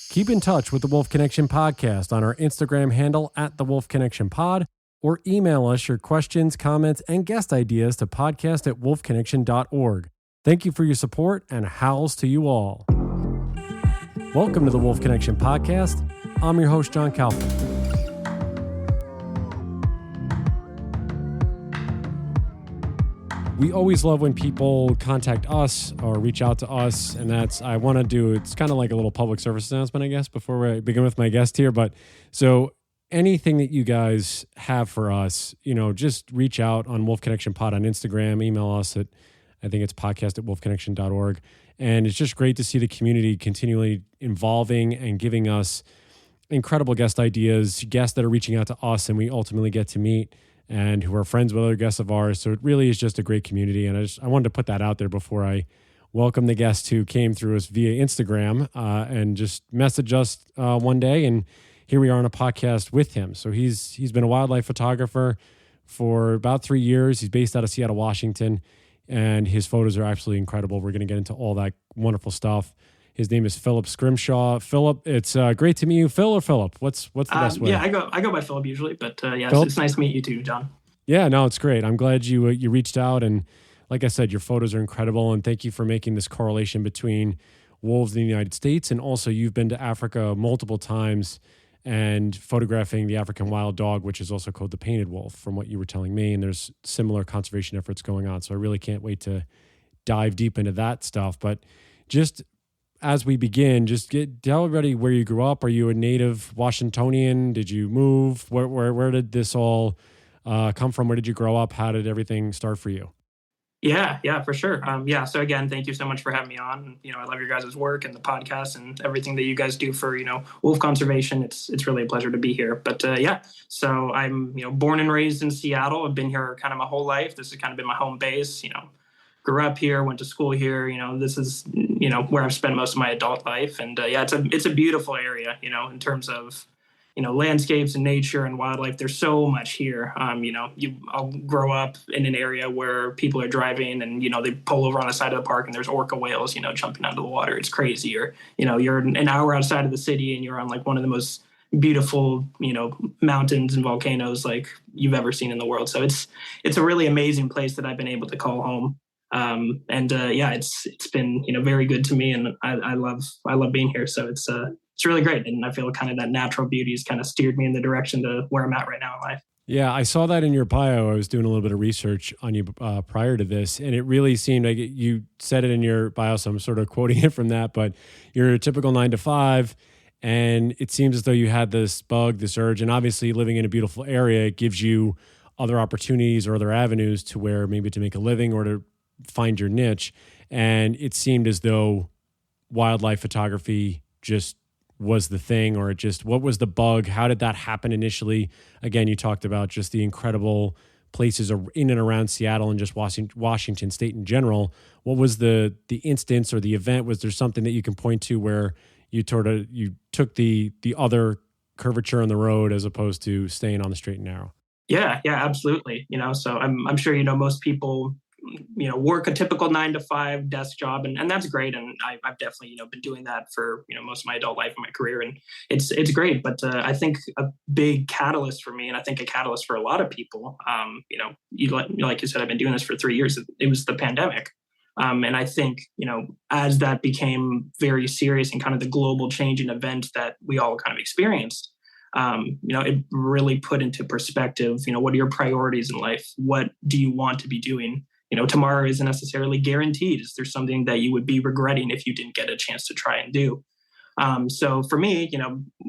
Keep in touch with the Wolf Connection Podcast on our Instagram handle at the Wolf Connection Pod, or email us your questions, comments, and guest ideas to podcast@wolfconnection.org. Thank you for your support, and howls to you all. Welcome to the Wolf Connection Podcast. I'm your host, John Kaufman. We always love when people contact us or reach out to us, and it's kind of like a little public service announcement, I guess, before we begin with my guest here. But so anything that you guys have for us, just reach out on Wolf Connection Pod on Instagram, email us at, I think it's podcast@wolfconnection.org. And it's just great to see the community continually evolving and giving us incredible guest ideas, guests that are reaching out to us and we ultimately get to meet, and who are friends with other guests of ours. So it really is just a great community. And I wanted to put that out there before I welcome the guest who came through us via Instagram and just messaged us one day. And here we are on a podcast with him. So he's been a wildlife photographer for about 3 years. He's based out of Seattle, Washington, and his photos are absolutely incredible. We're going to get into all that wonderful stuff. His name is Phillip Scrimshaw. Phillip, it's great to meet you. Phil or Phillip? What's the best way? Yeah, I go by Phillip usually, but it's nice to meet you too, John. Yeah, no, it's great. I'm glad you reached out, and like I said, your photos are incredible, and thank you for making this correlation between wolves in the United States, and also you've been to Africa multiple times and photographing the African wild dog, which is also called the painted wolf, from what you were telling me, and there's similar conservation efforts going on. So I really can't wait to dive deep into that stuff. But just as we begin, tell everybody where you grew up. Are you a native Washingtonian? Did you move? Where did this all come from? Where did you grow up? How did everything start for you? Yeah, for sure. So again, thank you so much for having me on. I love your guys' work and the podcast and everything that you guys do for, wolf conservation. It's really a pleasure to be here. But so I'm, born and raised in Seattle. I've been here kind of my whole life. This has kind of been my home base. Grew up here, went to school here. This is, where I've spent most of my adult life. And it's a beautiful area, in terms of, landscapes and nature and wildlife. There's so much here. I'll grow up in an area where people are driving and, they pull over on the side of the park and there's orca whales, jumping out of the water. It's crazy. Or, you're an hour outside of the city and you're on like one of the most beautiful, mountains and volcanoes like you've ever seen in the world. So it's a really amazing place that I've been able to call home. It's been, very good to me, and I love being here. So it's really great. And I feel kind of that natural beauty has kind of steered me in the direction to where I'm at right now in life. Yeah, I saw that in your bio. I was doing a little bit of research on you prior to this, and it really seemed like you said it in your bio, so I'm sort of quoting it from that, but you're a typical 9-to-5, and it seems as though you had this bug, this urge, and obviously living in a beautiful area, it gives you other opportunities or other avenues to where maybe to make a living or to find your niche. And it seemed as though wildlife photography just was the thing, or what was the bug? How did that happen initially? Again, you talked about just the incredible places in and around Seattle and just Washington State in general. What was the instance or the event? Was there something that you can point to where you took the other curvature on the road as opposed to staying on the straight and narrow? Yeah, absolutely. So I'm sure, most people, work a typical 9-to-5 desk job, and that's great. And I've definitely, been doing that for, most of my adult life and my career. And it's great. But I think a big catalyst for me, and I think a catalyst for a lot of people, like you said, I've been doing this for 3 years. It was the pandemic. And I think, as that became very serious and kind of the global changing event that we all kind of experienced, it really put into perspective, what are your priorities in life? What do you want to be doing? Tomorrow isn't necessarily guaranteed. Is there something that you would be regretting if you didn't get a chance to try and do? So for me,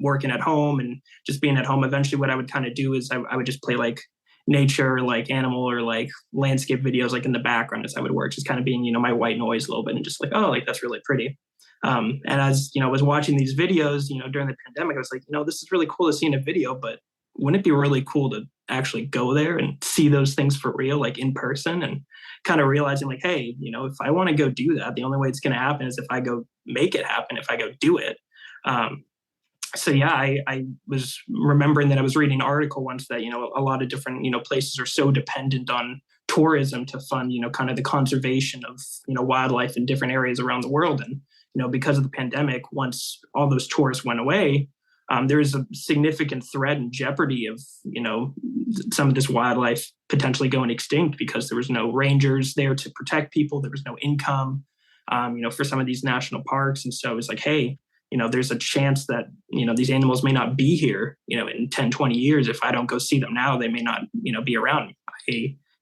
working at home and just being at home, eventually what I would kind of do is I would just play like nature, like animal or like landscape videos, like in the background as I would work, just kind of being, my white noise a little bit and just like, oh, like that's really pretty. And as, I was watching these videos, during the pandemic, I was like, this is really cool to see in a video, but wouldn't it be really cool to actually go there and see those things for real, like in person, and kind of realizing like, hey, if I want to go do that, the only way it's going to happen is if I go make it happen, if I go do it. I was remembering that I was reading an article once that, a lot of different, places are so dependent on tourism to fund, kind of the conservation of, wildlife in different areas around the world. And, because of the pandemic, once all those tourists went away, there is a significant threat and jeopardy of, some of this wildlife potentially going extinct because there was no rangers there to protect people. There was no income, for some of these national parks. And so it's like, hey, there's a chance that, these animals may not be here, in 10, 20 years. If I don't go see them now, they may not, be around.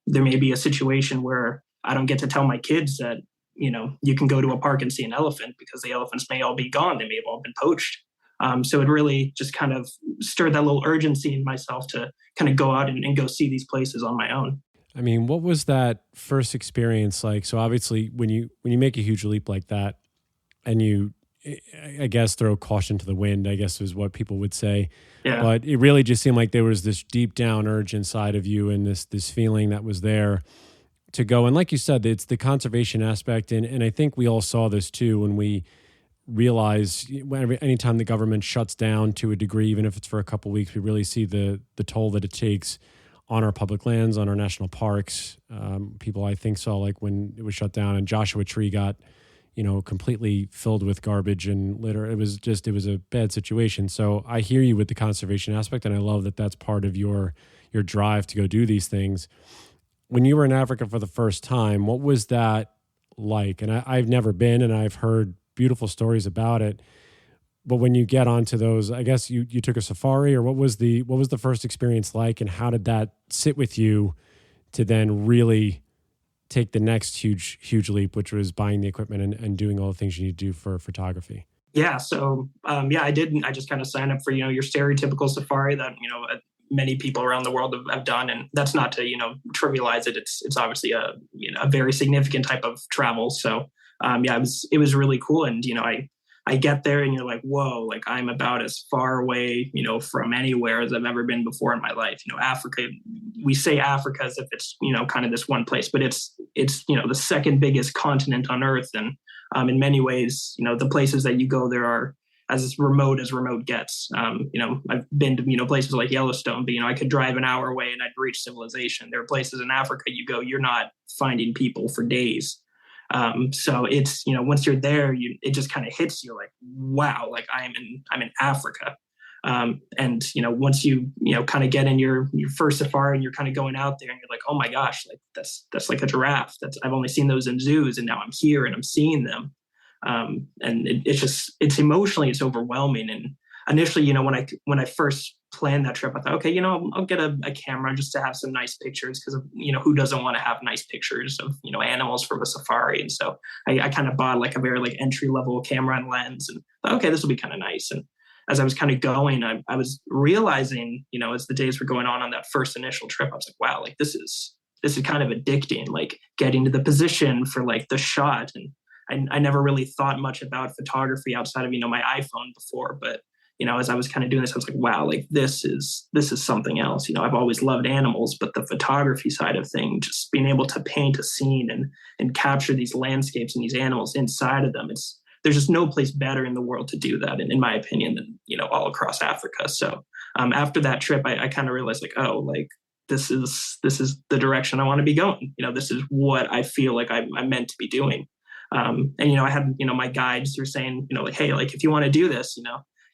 There may be a situation where I don't get to tell my kids that, you can go to a park and see an elephant because the elephants may all be gone. They may have all been poached. So it really just kind of stirred that little urgency in myself to kind of go out and go see these places on my own. I mean, what was that first experience like? So obviously when you make a huge leap like that and you, I guess, throw caution to the wind, I guess is what people would say. Yeah. But it really just seemed like there was this deep down urge inside of you and this feeling that was there to go. And like you said, it's the conservation aspect. And I think we all saw this too when we realize anytime the government shuts down to a degree, even if it's for a couple of weeks, we really see the toll that it takes on our public lands, on our national parks. People, I think, saw like when it was shut down and Joshua Tree got, completely filled with garbage and litter. It was a bad situation. So I hear you with the conservation aspect, and I love that that's part of your drive to go do these things. When you were in Africa for the first time, what was that like? And I've never been, and I've heard beautiful stories about it. But when you get onto those, I guess you took a safari, or what was the first experience like, and how did that sit with you to then really take the next huge leap, which was buying the equipment and doing all the things you need to do for photography? Yeah. So, I did. I just kind of signed up for, your stereotypical safari that, many people around the world have done. And that's not to, trivialize it. It's obviously a very significant type of travel. So, it was really cool. And, I get there and you're like, whoa, like I'm about as far away, from anywhere as I've ever been before in my life. Africa, we say Africa as if it's, kind of this one place, but it's, the second biggest continent on earth. And in many ways, the places that you go there are as remote gets. I've been to, places like Yellowstone, but, I could drive an hour away and I'd reach civilization. There are places in Africa you go, you're not finding people for days. So it's, once you're there, it just kind of hits you like, wow, like I'm in Africa. And, once you kind of get in your first safari and you're kind of going out there and you're like, oh my gosh, like that's like a giraffe. I've only seen those in zoos and now I'm here and I'm seeing them. And it's emotionally, it's overwhelming. And initially, when I first planned that trip, I thought, okay, I'll get a camera just to have some nice pictures because, who doesn't want to have nice pictures of, animals from a safari? And so I kind of bought like a very like entry level camera and lens and thought, okay, this will be kind of nice. And as I was kind of going, I was realizing, as the days were going on that first initial trip, I was like, wow, like this is kind of addicting, like getting to the position for like the shot. And I never really thought much about photography outside of, my iPhone before, but as I was kind of doing this, I was like, wow, like this is something else. I've always loved animals, but the photography side of things, just being able to paint a scene and capture these landscapes and these animals inside of them, there's just no place better in the world to do that, in my opinion, than, all across Africa. So after that trip, I kind of realized like, oh, like this is the direction I want to be going. This is what I feel like I'm meant to be doing. And, I had, my guides who were saying, like, hey, like if you want to do this,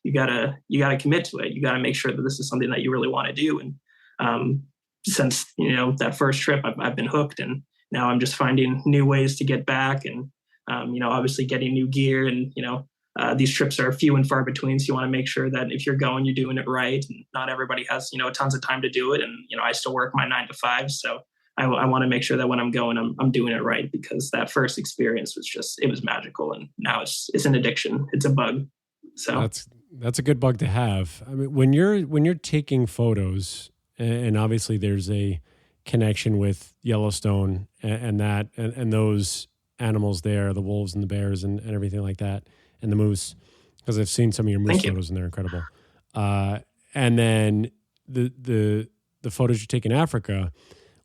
you gotta commit to it. You gotta make sure that this is something that you really want to do. And since that first trip, I've been hooked, and now I'm just finding new ways to get back, and obviously getting new gear. And these trips are few and far between, so you want to make sure that if you're going, you're doing it right. And not everybody has tons of time to do it, and I still work my 9 to 5, so I want to make sure that when I'm going, I'm doing it right, because that first experience was magical, and now it's an addiction. It's a bug. So that's a good bug to have. I mean, when you're taking photos, and obviously there's a connection with Yellowstone and those animals there, the wolves and the bears and everything like that, and the moose, because I've seen some of your moose photos and they're incredible. And then the photos you take in Africa,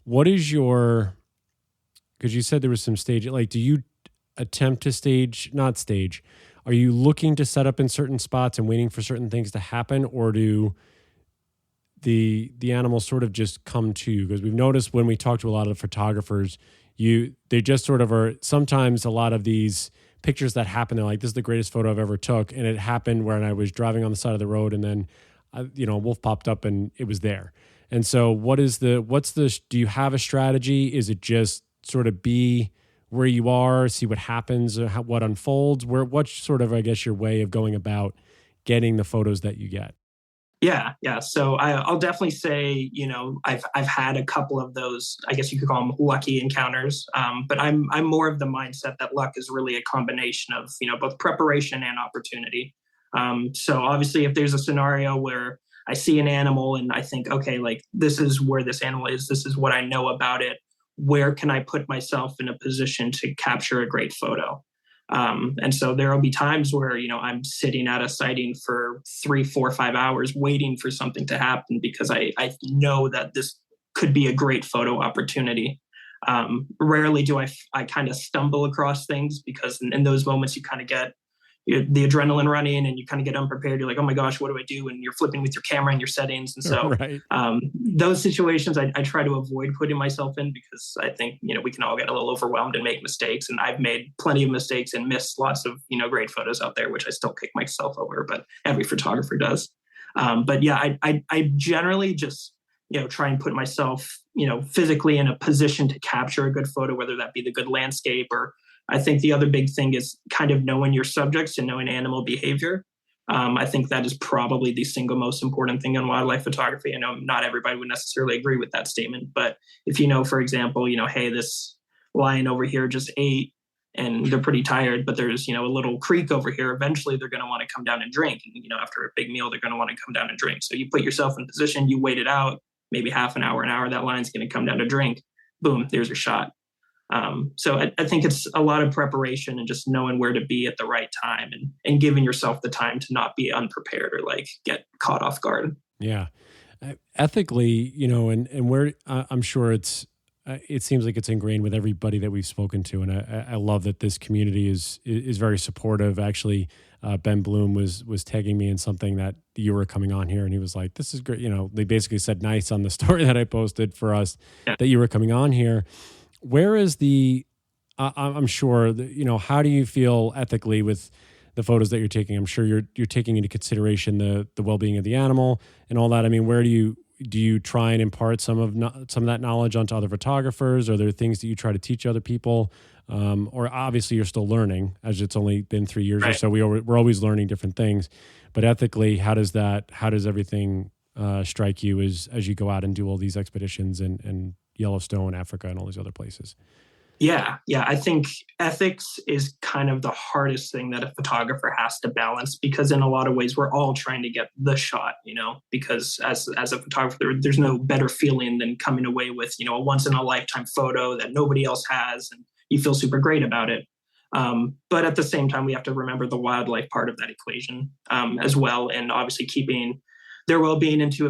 what is because you said there was some stage, like, do you attempt to not stage? Are you looking to set up in certain spots and waiting for certain things to happen, or do the animals sort of just come to you? Because we've noticed when we talk to a lot of photographers, they just sort of are. Sometimes a lot of these pictures that happen. They're like, this is the greatest photo I've ever took. And it happened when I was driving on the side of the road, and then, a wolf popped up and it was there. And so do you have a strategy? Is it just sort of be where you are, see what happens, or what unfolds? What's sort of, I guess, your way of going about getting the photos that you get? Yeah, yeah. So I'll definitely say, I've had a couple of those, I guess you could call them lucky encounters. But I'm more of the mindset that luck is really a combination of, both preparation and opportunity. So obviously, if there's a scenario where I see an animal and I think, okay, like this is where this animal is, this is what I know about it. Where can I put myself in a position to capture a great photo? And so there will be times where, I'm sitting at a sighting for 3, 4, 5 hours waiting for something to happen because I know that this could be a great photo opportunity. Rarely do I kind of stumble across things because in those moments you kind of get the adrenaline running and you kind of get unprepared. You're like, oh my gosh, what do I do? And you're flipping with your camera and your settings. And so right. Those situations I try to avoid putting myself in because I think, we can all get a little overwhelmed and make mistakes. And I've made plenty of mistakes and missed lots of, great photos out there, which I still kick myself over, but every photographer does. But yeah, I generally just, try and put myself, physically in a position to capture a good photo, whether that be the good landscape or I think the other big thing is kind of knowing your subjects and knowing animal behavior. I think that is probably the single most important thing in wildlife photography. I know not everybody would necessarily agree with that statement, but if for example, hey, this lion over here just ate and they're pretty tired, but there's, a little creek over here, eventually they're going to want to come down and drink. And, after a big meal, they're going to want to come down and drink. So you put yourself in position, you wait it out, maybe half an hour, that lion's going to come down to drink. Boom, there's your shot. So I think it's a lot of preparation and just knowing where to be at the right time and giving yourself the time to not be unprepared or like get caught off guard. Yeah. Ethically, and where I'm sure it seems like it's ingrained with everybody that we've spoken to. And I love that this community is very supportive. Actually, Ben Bloom was tagging me in something that you were coming on here and he was like, this is great. They basically said nice on the story that I posted for us that you were coming on here. Where is I'm sure, how do you feel ethically with the photos that you're taking? I'm sure you're taking into consideration the well-being of the animal and all that. I mean, where do you try and impart some of that knowledge onto other photographers? Are there things that you try to teach other people? Or obviously you're still learning, as it's only been 3 years or so. We're always learning different things. But ethically, how does everything strike you as you go out and do all these expeditions and Yellowstone, Africa, and all these other places? Yeah. I think ethics is kind of the hardest thing that a photographer has to balance because in a lot of ways we're all trying to get the shot, because as a photographer, there's no better feeling than coming away with, a once in a lifetime photo that nobody else has and you feel super great about it. But at the same time, we have to remember the wildlife part of that equation as well. And obviously keeping their well-being into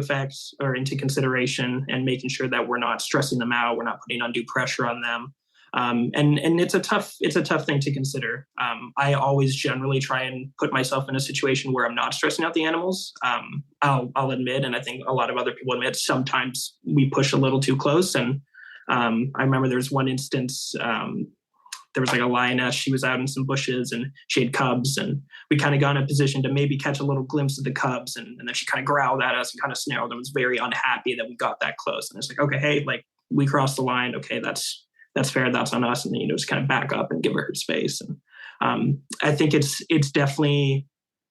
consideration and making sure that we're not stressing them out. We're not putting undue pressure on them. And it's a tough thing to consider. I always generally try and put myself in a situation where I'm not stressing out the animals. I'll admit, and I think a lot of other people admit, sometimes we push a little too close. And I remember there's one instance, there was like a lioness. She was out in some bushes and she had cubs and we kind of got in a position to maybe catch a little glimpse of the cubs. And then she kind of growled at us and kind of snarled and was very unhappy that we got that close. And it's like, okay, hey, like we crossed the line. Okay, that's fair. That's on us. And then, just kind of back up and give her space. And I think it's definitely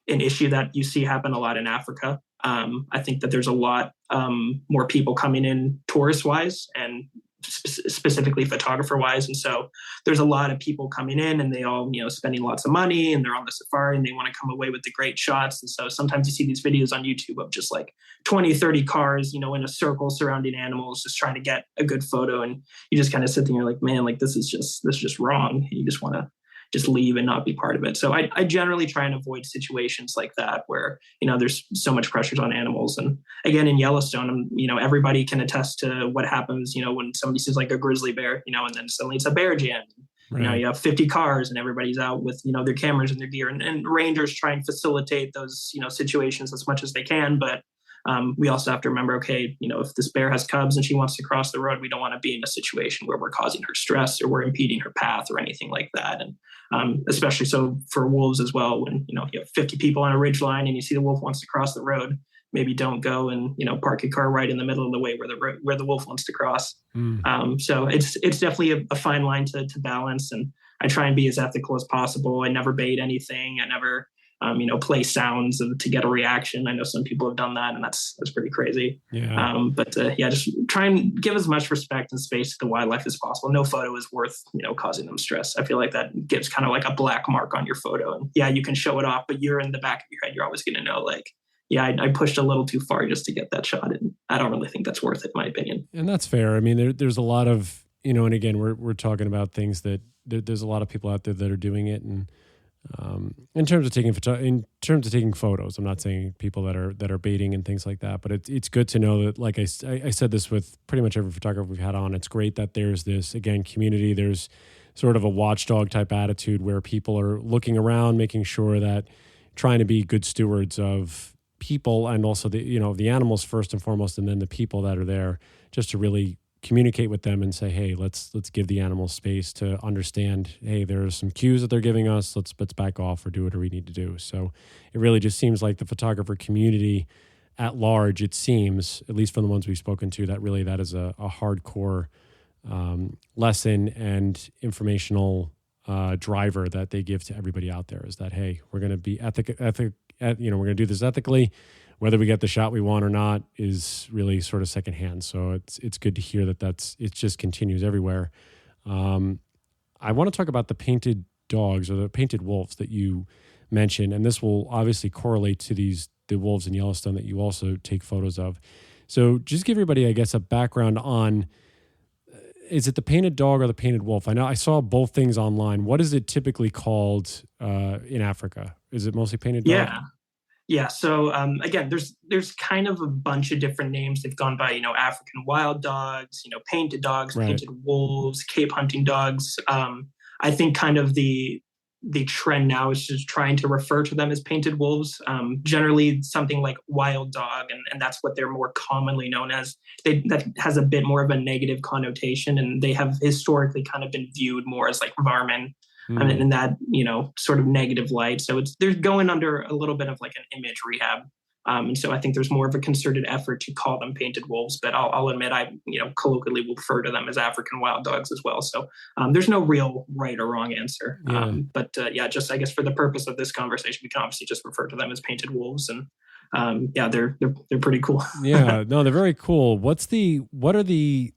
an issue that you see happen a lot in Africa. I think that there's a lot more people coming in tourist wise and specifically photographer wise. And so there's a lot of people coming in and they all, spending lots of money and they're on the safari and they want to come away with the great shots. And so sometimes you see these videos on YouTube of just like 20, 30 cars, in a circle surrounding animals, just trying to get a good photo. And you just kind of sit there and you're like, man, like this is just wrong. And you just want to just leave and not be part of it. So I generally try and avoid situations like that where, there's so much pressures on animals. And again, in Yellowstone, everybody can attest to what happens, when somebody sees like a grizzly bear, and then suddenly it's a bear jam. Right. You have 50 cars and everybody's out with, their cameras and their gear and rangers try and facilitate those, situations as much as they can. But we also have to remember, okay, if this bear has cubs and she wants to cross the road, we don't want to be in a situation where we're causing her stress or we're impeding her path or anything like that. And especially so for wolves as well, when you have 50 people on a ridge line and you see the wolf wants to cross the road, maybe don't go and park your car right in the middle of the way where the wolf wants to cross. So it's definitely a fine line to balance, and I try and be as ethical as possible. I never bait anything. I never play sounds to get a reaction. I know some people have done that, and that's pretty crazy. Yeah. But just try and give as much respect and space to the wildlife as possible. No photo is worth causing them stress. I feel like that gives kind of like a black mark on your photo. And yeah, you can show it off, but you're in the back of your head. You're always going to know, like, yeah, I pushed a little too far just to get that shot, and I don't really think that's worth it, in my opinion. And that's fair. I mean, there's a lot of and again, we're talking about things that there's a lot of people out there that are doing it, and in terms of taking photos, I'm not saying people that are baiting and things like that, but it's good to know that, like I said this with pretty much every photographer we've had on. It's great that there's this, again, community. There's sort of a watchdog type attitude where people are looking around, making sure that trying to be good stewards of people and also the animals first and foremost, and then the people that are there, just to really communicate with them and say, hey, let's give the animals space to understand, hey, there are some cues that they're giving us. Let's back off or do whatever we need to do. So it really just seems like the photographer community at large, it seems, at least from the ones we've spoken to, that is a hardcore lesson and informational driver that they give to everybody out there, is that, hey, we're going to be we're going to do this ethically. Whether we get the shot we want or not is really sort of secondhand. So it's good to hear that it just continues everywhere. I want to talk about the painted dogs or the painted wolves that you mentioned, and this will obviously correlate to the wolves in Yellowstone that you also take photos of. So just give everybody, I guess, a background on, is it the painted dog or the painted wolf? I know I saw both things online. What is it typically called in Africa? Is it mostly painted dog? Yeah. So again, there's kind of a bunch of different names. They've gone by, African wild dogs, painted dogs, right, painted wolves, Cape hunting dogs. I think kind of the trend now is just trying to refer to them as painted wolves. Generally something like wild dog, and that's what they're more commonly known as. That has a bit more of a negative connotation, and they have historically kind of been viewed more as like varmin. In that, sort of negative light. So they're going under a little bit of like an image rehab. And so I think there's more of a concerted effort to call them painted wolves, but I'll admit I, colloquially will refer to them as African wild dogs as well. So there's no real right or wrong answer. But just I guess for the purpose of this conversation, we can obviously just refer to them as painted wolves. And they're pretty cool. Yeah, no, they're very cool. What are the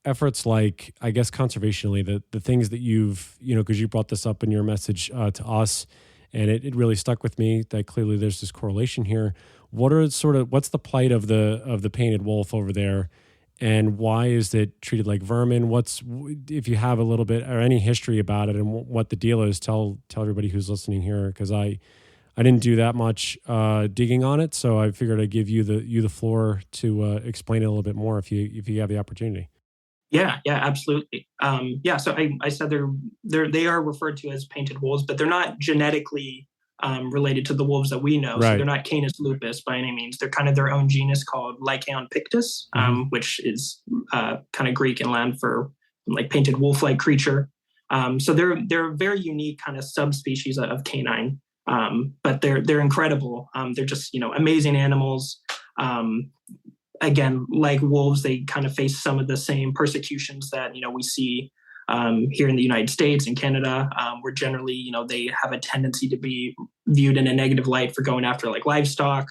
efforts like, I guess, conservationally, the things that you've, because you brought this up in your message to us, and it really stuck with me that clearly there's this correlation here. What's the plight of the painted wolf over there, and why is it treated like vermin? If you have a little bit or any history about it and what the deal is, tell everybody who's listening here, because I didn't do that much digging on it, so I figured I'd give you the floor to explain it a little bit more if you have the opportunity. Yeah, absolutely. So I said they are referred to as painted wolves, but they're not genetically related to the wolves that we know. Right. So they're not Canis lupus by any means. They're kind of their own genus called Lycaon pictus, which is kind of Greek and Latin for like painted wolf-like creature. So they're a very unique kind of subspecies of canine, but they're incredible. They're just amazing animals. Again, like wolves, they kind of face some of the same persecutions that, we see here in the United States and Canada, where generally, they have a tendency to be viewed in a negative light for going after like livestock,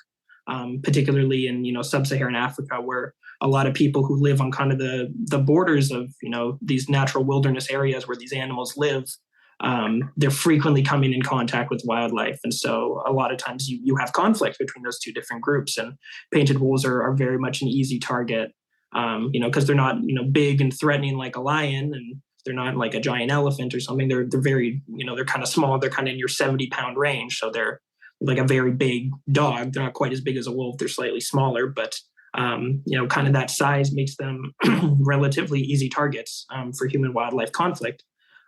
particularly in, sub-Saharan Africa, where a lot of people who live on kind of the borders of, these natural wilderness areas where these animals live, they're frequently coming in contact with wildlife. And so a lot of times you have conflict between those two different groups, and painted wolves are very much an easy target, because they're not, big and threatening like a lion, and they're not like a giant elephant or something. They're very, they're kind of small. They're kind of in your 70-pound range. So they're like a very big dog. They're not quite as big as a wolf. They're slightly smaller, but, kind of that size makes them relatively easy targets for human wildlife conflict.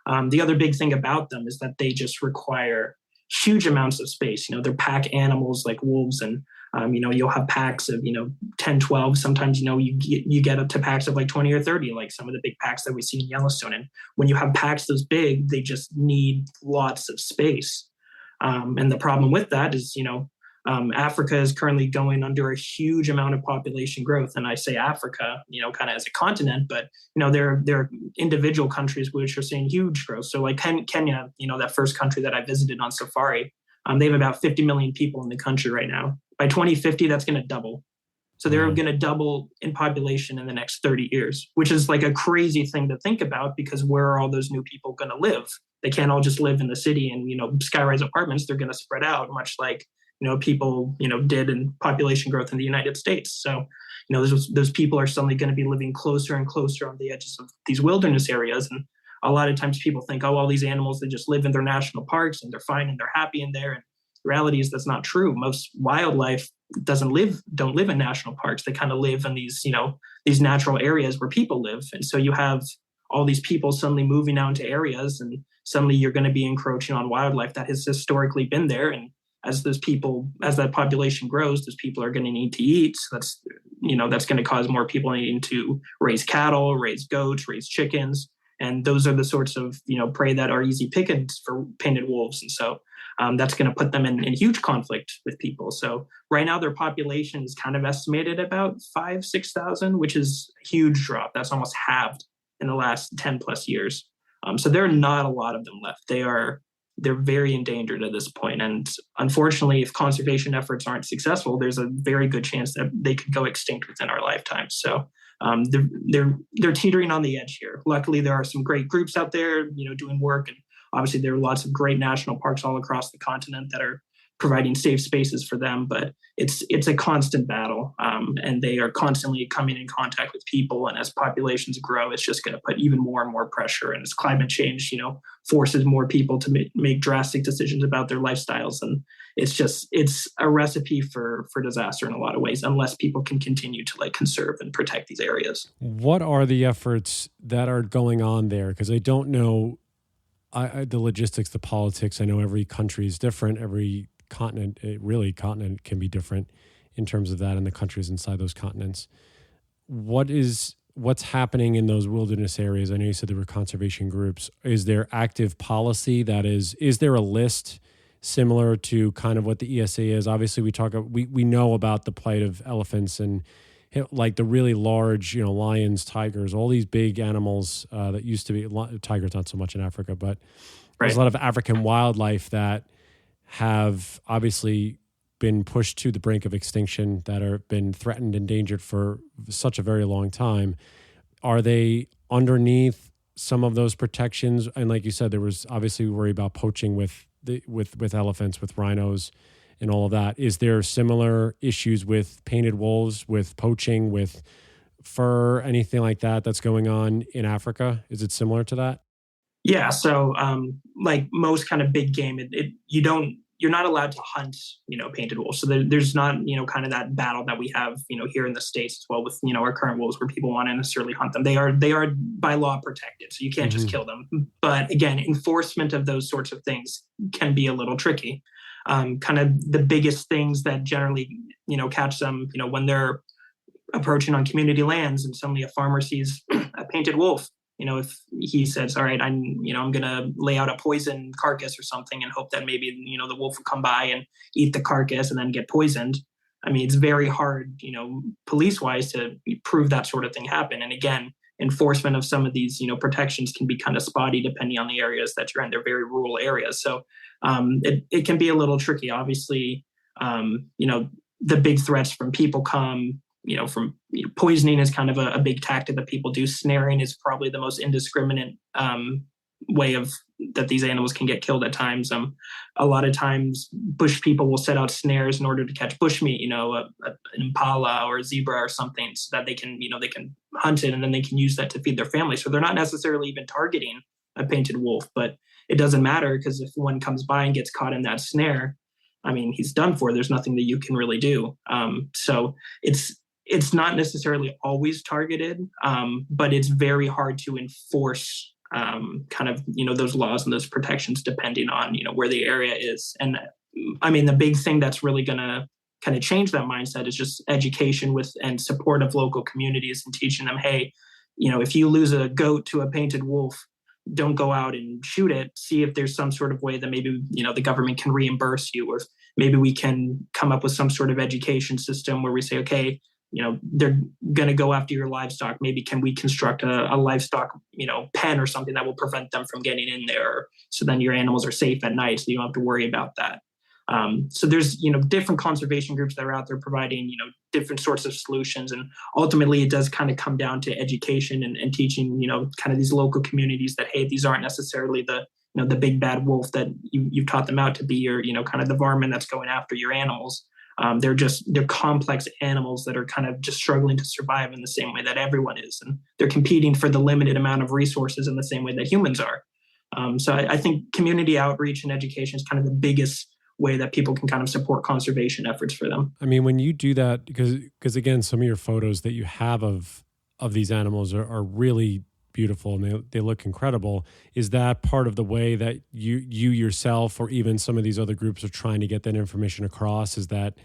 The other big thing about them is that they just require huge amounts of space. They're pack animals like wolves, and you'll have packs of 10, 12. Sometimes you get up to packs of like 20 or 30, like some of the big packs that we see in Yellowstone. And when you have packs this big, they just need lots of space. And the problem with that is, Africa is currently going under a huge amount of population growth. And I say Africa, kind of as a continent, but, there are individual countries which are seeing huge growth. So like Kenya, that first country that I visited on safari, they have about 50 million people in the country right now. By 2050, that's going to double. So they're going to double in population in the next 30 years, which is like a crazy thing to think about, because where are all those new people going to live? They can't all just live in the city and, skyrise apartments. They're going to spread out, much like, people, did in population growth in the United States. So, those people are suddenly going to be living closer and closer on the edges of these wilderness areas. And a lot of times people think, oh, all these animals, they just live in their national parks and they're fine and they're happy in there. And the reality is that's not true. Most wildlife don't live in national parks. They kind of live in these, these natural areas where people live. And so you have all these people suddenly moving out into areas, and suddenly you're going to be encroaching on wildlife that has historically been there. And as that population grows, those people are going to need to eat. So that's going to cause more people needing to raise cattle, raise goats, raise chickens. And those are the sorts of, prey that are easy pickings for painted wolves. And so that's going to put them in huge conflict with people. So right now their population is kind of estimated about 6,000, which is a huge drop. That's almost halved in the last 10 plus years. So there are not a lot of them left. They're very endangered at this point. And unfortunately, if conservation efforts aren't successful, there's a very good chance that they could go extinct within our lifetime. So they're teetering on the edge here. Luckily, there are some great groups out there, doing work. And obviously, there are lots of great national parks all across the continent that are providing safe spaces for them. But it's a constant battle, and they are constantly coming in contact with people. And as populations grow, it's just going to put even more and more pressure. And as climate change, forces more people to make drastic decisions about their lifestyles. And it's a recipe for disaster in a lot of ways, unless people can continue to conserve and protect these areas. What are the efforts that are going on there? Because I don't know the logistics, the politics. I know every country is different. Every continent can be different in terms of that, and the countries inside those continents. What's happening in those wilderness areas? I know you said there were conservation groups. Is there active policy is there a list similar to kind of what the ESA is? Obviously we know about the plight of elephants and like the really large, lions, tigers, all these big animals that used to be, tigers not so much in Africa, but there's a lot of African wildlife that have obviously been pushed to the brink of extinction, that are been threatened, endangered for such a very long time. Are they underneath some of those protections? And like you said, there was obviously worry about poaching with elephants, with rhinos, and all of that. Is there similar issues with painted wolves, with poaching, with fur, anything like that that's going on in Africa? Is it similar to that? Yeah. So, like most kind of big game, you're not allowed to hunt, painted wolves. So there's not, kind of that battle that we have, here in the States as well with, our current wolves, where people want to necessarily hunt them. They are by law protected, so you can't just kill them. But again, enforcement of those sorts of things can be a little tricky. Kind of the biggest things that generally, catch them, when they're approaching on community lands and suddenly a farmer sees a painted wolf. If he says, all right, I'm going to lay out a poison carcass or something and hope that maybe, the wolf will come by and eat the carcass and then get poisoned. I mean, it's very hard, police-wise to prove that sort of thing happen. And again, enforcement of some of these, protections can be kind of spotty depending on the areas that you're in. They're very rural areas. So it can be a little tricky. Obviously, the big threats from people come, from poisoning is kind of a big tactic that people do. Snaring is probably the most indiscriminate way that these animals can get killed at times. A lot of times bush people will set out snares in order to catch bushmeat, an impala or a zebra or something, so that they can hunt it and then they can use that to feed their family. So they're not necessarily even targeting a painted wolf, but it doesn't matter, because if one comes by and gets caught in that snare, I mean, he's done for. There's nothing that you can really do. So it's not necessarily always targeted, but it's very hard to enforce kind of, those laws and those protections depending on, where the area is. And I mean, the big thing that's really going to kind of change that mindset is just education with and support of local communities and teaching them, hey, if you lose a goat to a painted wolf, don't go out and shoot it. See if there's some sort of way that maybe, the government can reimburse you, or maybe we can come up with some sort of education system where we say, okay, they're going to go after your livestock. Maybe can we construct a livestock, pen or something that will prevent them from getting in there. So then your animals are safe at night, so you don't have to worry about that. So there's, different conservation groups that are out there providing, different sorts of solutions. And ultimately it does kind of come down to education and teaching, kind of these local communities that, hey, these aren't necessarily the big bad wolf that you've taught them out to be, or, kind of the varmint that's going after your animals. They're complex animals that are kind of just struggling to survive in the same way that everyone is. And they're competing for the limited amount of resources in the same way that humans are. So I think community outreach and education is kind of the biggest way that people can kind of support conservation efforts for them. I mean, when you do that, because again, some of your photos that you have of these animals are really beautiful and they look incredible. Is that part of the way that you yourself, or even some of these other groups, are trying to get that information across? Is that,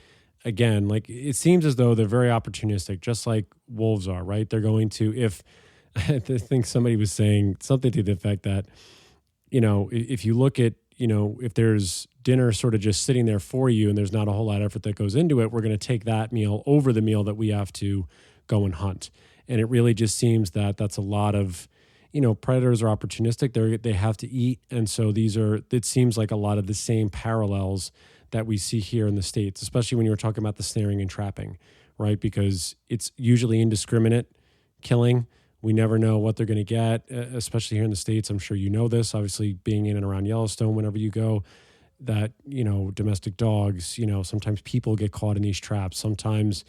again, like, it seems as though they're very opportunistic, just like wolves are, right? They're going to, if I think somebody was saying something to the effect that, if you look at, if there's dinner sort of just sitting there for you and there's not a whole lot of effort that goes into it, we're going to take that meal over the meal that we have to go and hunt. And it really just seems that that's a lot of, predators are opportunistic. They have to eat. And so it seems like a lot of the same parallels that we see here in the States, especially when you were talking about the snaring and trapping, right? Because it's usually indiscriminate killing. We never know what they're going to get, especially here in the States. I'm sure you know this, obviously being in and around Yellowstone, whenever you go, that, domestic dogs, sometimes people get caught in these traps. Sometimes,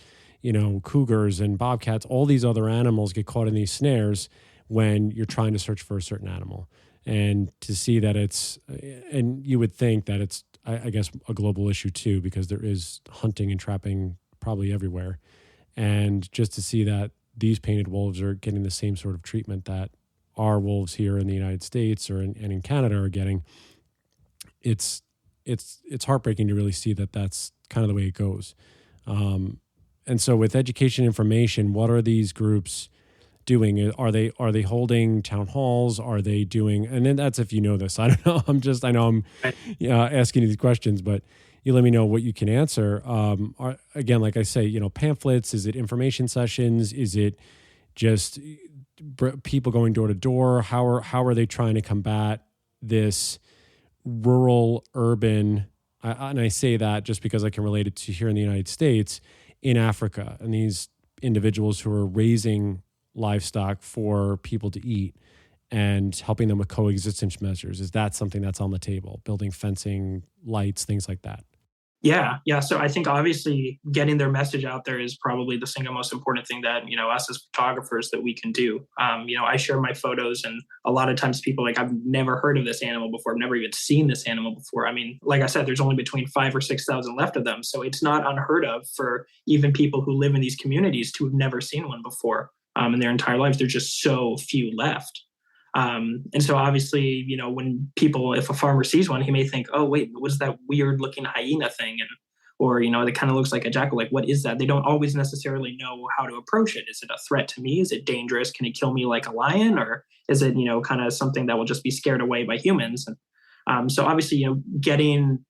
cougars and bobcats, all these other animals get caught in these snares when you're trying to search for a certain animal. And to see that and you would think that it's, I guess, a global issue too, because there is hunting and trapping probably everywhere. And just to see that these painted wolves are getting the same sort of treatment that our wolves here in the United States and in Canada are getting, it's heartbreaking to really see that that's kind of the way it goes. And so with education information, what are these groups doing? Are they holding town halls? Are they doing, and then that's if you know this, I don't know. I know I'm asking you these questions, but you let me know what you can answer. Again, like I say, pamphlets, is it information sessions? Is it just people going door to door? How are they trying to combat this rural urban, and I say that just because I can relate it to here in the United States, in Africa, and these individuals who are raising livestock for people to eat and helping them with coexistence measures? Is that something that's on the table? Building fencing, lights, things like that? Yeah. So I think obviously getting their message out there is probably the single most important thing that, us as photographers that we can do. I share my photos, and a lot of times people like, I've never heard of this animal before. I've never even seen this animal before. I mean, like I said, there's only between 5,000 or 6,000 left of them. So it's not unheard of for even people who live in these communities to have never seen one before in their entire lives. There's just so few left. And so obviously, when if a farmer sees one, he may think, oh, wait, what's that weird looking hyena thing? Or it kind of looks like a jackal. Like, what is that? They don't always necessarily know how to approach it. Is it a threat to me? Is it dangerous? Can it kill me like a lion? Or is it, kind of something that will just be scared away by humans? And so obviously, getting,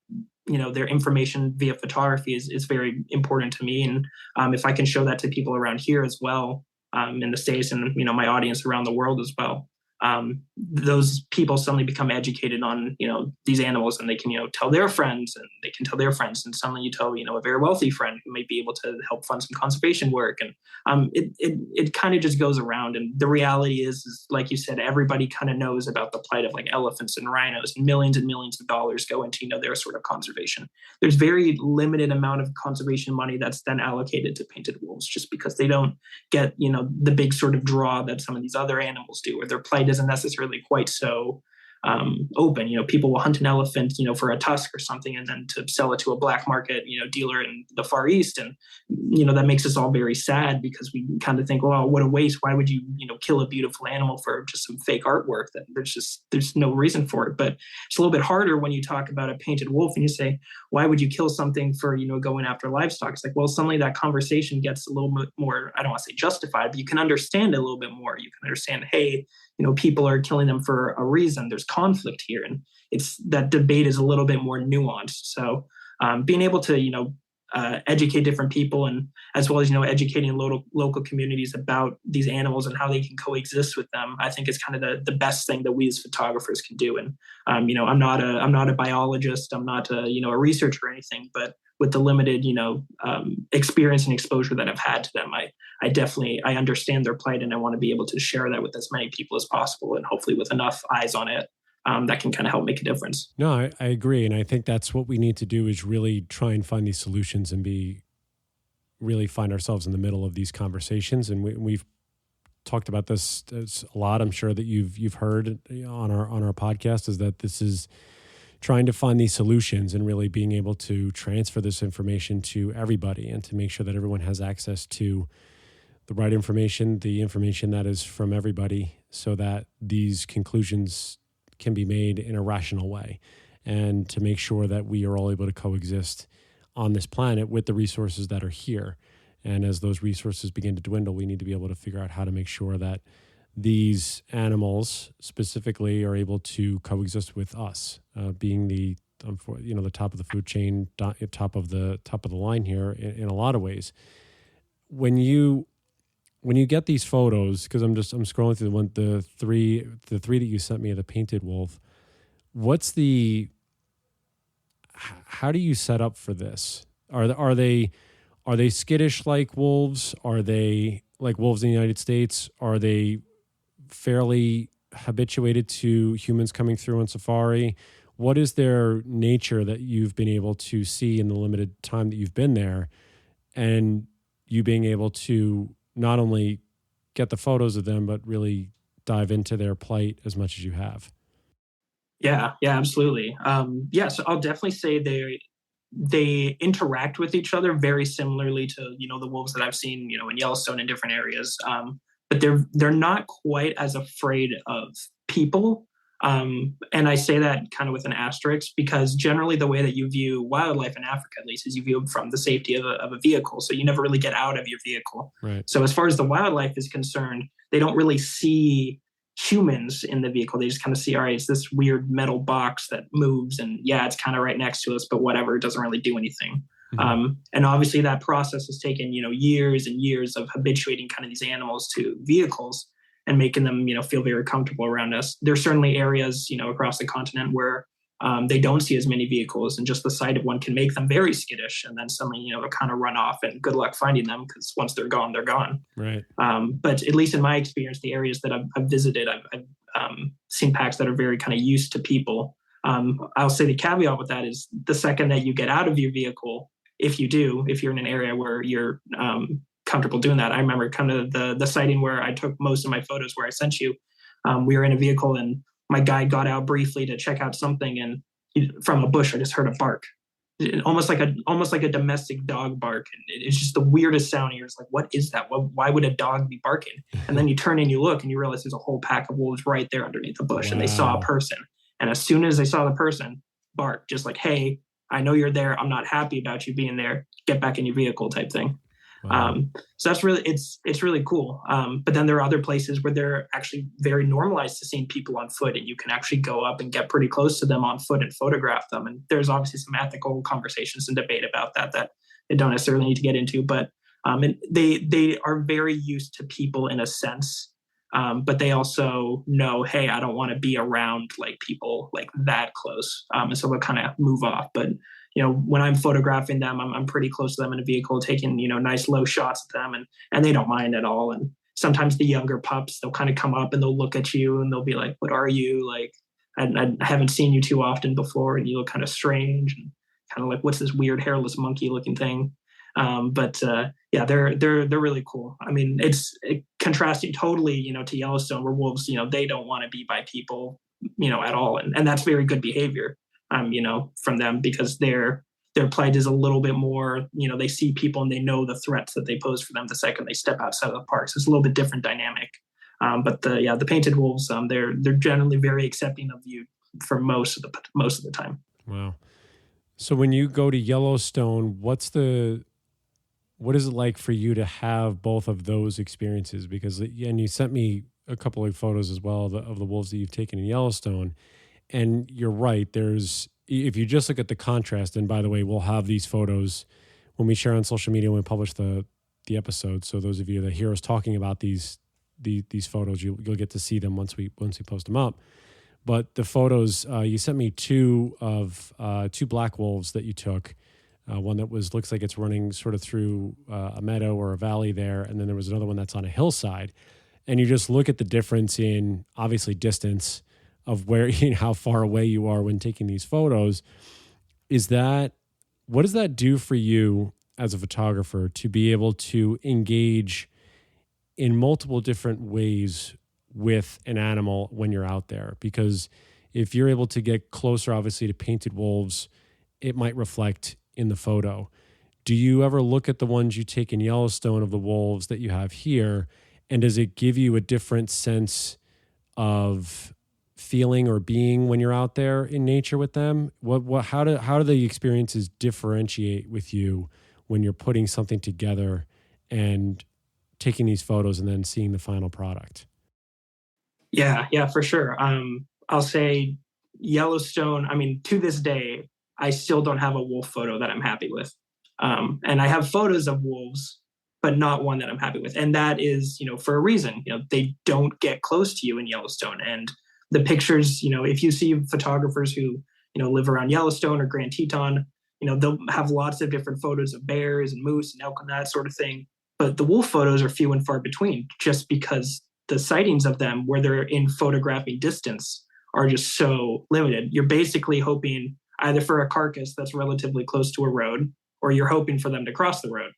their information via photography is very important to me. And if I can show that to people around here as well, in the States, and, my audience around the world as well, those people suddenly become educated on, these animals, and they can, tell their friends, and they can tell their friends. And suddenly you tell, a very wealthy friend who might be able to help fund some conservation work. And it kind of just goes around. And the reality is like you said, everybody kind of knows about the plight of like elephants and rhinos, and millions of dollars go into, their sort of conservation. There's very limited amount of conservation money that's then allocated to painted wolves, just because they don't get, the big sort of draw that some of these other animals do, or their plight isn't necessarily quite so open. People will hunt an elephant, for a tusk or something, and then to sell it to a black market, dealer in the Far East. And that makes us all very sad because we kind of think, well, what a waste. Why would you, kill a beautiful animal for just some fake artwork? That there's no reason for it. But it's a little bit harder when you talk about a painted wolf and you say, why would you kill something for, going after livestock? It's like, well, suddenly that conversation gets a little bit more, I don't want to say justified, but you can understand it a little bit more. You can understand, hey, people are killing them for a reason. There's conflict here. And it's that debate is a little bit more nuanced. So being able to, educate different people, and as well as educating local communities about these animals and how they can coexist with them, I think is kind of the best thing that we as photographers can do. And I'm not a biologist, I'm not a researcher or anything, but with the limited experience and exposure that I've had to them, I definitely understand their plight, and I want to be able to share that with as many people as possible, and hopefully with enough eyes on it. That can kind of help make a difference. No, I agree. And I think that's what we need to do, is really try and find these solutions and really find ourselves in the middle of these conversations. And we've talked about this a lot. I'm sure that you've heard on our podcast, is that this is trying to find these solutions and really being able to transfer this information to everybody, and to make sure that everyone has access to the right information, the information that is from everybody, so that these conclusions can be made in a rational way, and to make sure that we are all able to coexist on this planet with the resources that are here. And as those resources begin to dwindle, we need to be able to figure out how to make sure that these animals specifically are able to coexist with us, being the top of the food chain, top of the line here in a lot of ways. When you get these photos, because I'm scrolling through the three that you sent me of the painted wolf, how do you set up for this? Are they skittish like wolves? Are they like wolves in the United States? Are they fairly habituated to humans coming through on safari? What is their nature that you've been able to see in the limited time that you've been there, and you being able to not only get the photos of them, but really dive into their plight as much as you have? Yeah, absolutely. So I'll definitely say they interact with each other very similarly to, the wolves that I've seen, in Yellowstone and different areas. But they're not quite as afraid of people. And I say that kind of with an asterisk, because generally the way that you view wildlife in Africa, at least, is you view it from the safety of a vehicle. So you never really get out of your vehicle. Right. So as far as the wildlife is concerned, they don't really see humans in the vehicle. They just kind of see, all right, it's this weird metal box that moves, and yeah, it's kind of right next to us, but whatever, it doesn't really do anything. Mm-hmm. And obviously that process has taken, years and years of habituating kind of these animals to vehicles and making them, feel very comfortable around us. There's certainly areas, across the continent where they don't see as many vehicles, and just the sight of one can make them very skittish, and then suddenly, they'll kind of run off, and good luck finding them, because once they're gone, they're gone. Right. But at least in my experience, the areas that I've visited, I've seen packs that are very kind of used to people. I'll say the caveat with that is, the second that you get out of your vehicle, if you're in an area where you're comfortable doing that. I remember kind of the sighting where I took most of my photos, where I sent you. We were in a vehicle, and my guide got out briefly to check out something, and from a bush, I just heard a bark, almost like a domestic dog bark, and it's just the weirdest sound. You're just like, what is that? Why would a dog be barking? And then you turn and you look, and you realize there's a whole pack of wolves right there underneath the bush. Wow. And they saw a person, and as soon as they saw the person, bark, just like, hey, I know you're there. I'm not happy about you being there. Get back in your vehicle, type thing. Wow. So that's really, it's really cool. But then there are other places where they're actually very normalized to seeing people on foot, and you can actually go up and get pretty close to them on foot and photograph them. And there's obviously some ethical conversations and debate about that I don't necessarily need to get into, but and they are very used to people in a sense. But they also know, hey, I don't want to be around like people like that close. And so they'll kind of move off. But when I'm photographing them, I'm pretty close to them in a vehicle, taking, nice low shots of them, and they don't mind at all. And sometimes the younger pups, they'll kind of come up and they'll look at you and they'll be like, what are you? Like, I haven't seen you too often before, and you look kind of strange, and kind of like, what's this weird hairless monkey looking thing? Yeah, they're really cool. I mean, it's contrasting totally, to Yellowstone, where wolves, they don't want to be by people, at all. And that's very good behavior. From them, because they're their plight is a little bit more, they see people and they know the threats that they pose for them the second they step outside of the park. So it's a little bit different dynamic. But the painted wolves, they're generally very accepting of you for most of the time. Wow. So when you go to Yellowstone, what is it like for you to have both of those experiences? Because, and you sent me a couple of photos as well of the wolves that you've taken in Yellowstone. And you're right. If you just look at the contrast, and by the way, we'll have these photos when we share on social media, when we publish the episode. So those of you that hear us talking about these photos, you'll get to see them once we post them up. But the photos, you sent me two black wolves that you took. One that looks like it's running sort of through a meadow or a valley there. And then there was another one that's on a hillside. And you just look at the difference in, obviously, distance of where, how far away you are when taking these photos. What does that do for you as a photographer to be able to engage in multiple different ways with an animal when you're out there? Because if you're able to get closer, obviously, to painted wolves, it might reflect in the photo. Do you ever look at the ones you take in Yellowstone of the wolves that you have here, and does it give you a different sense of feeling or being when you're out there in nature with them? How do the experiences differentiate with you when you're putting something together and taking these photos and then seeing the final product? Yeah, for sure. I'll say Yellowstone, to this day, I still don't have a wolf photo that I'm happy with. And I have photos of wolves, but not one that I'm happy with. And that is, for a reason. They don't get close to you in Yellowstone. And the pictures, if you see photographers who, live around Yellowstone or Grand Teton, they'll have lots of different photos of bears and moose and elk and that sort of thing. But the wolf photos are few and far between, just because the sightings of them where they're in photographing distance are just so limited. You're basically hoping either for a carcass that's relatively close to a road, or you're hoping for them to cross the road.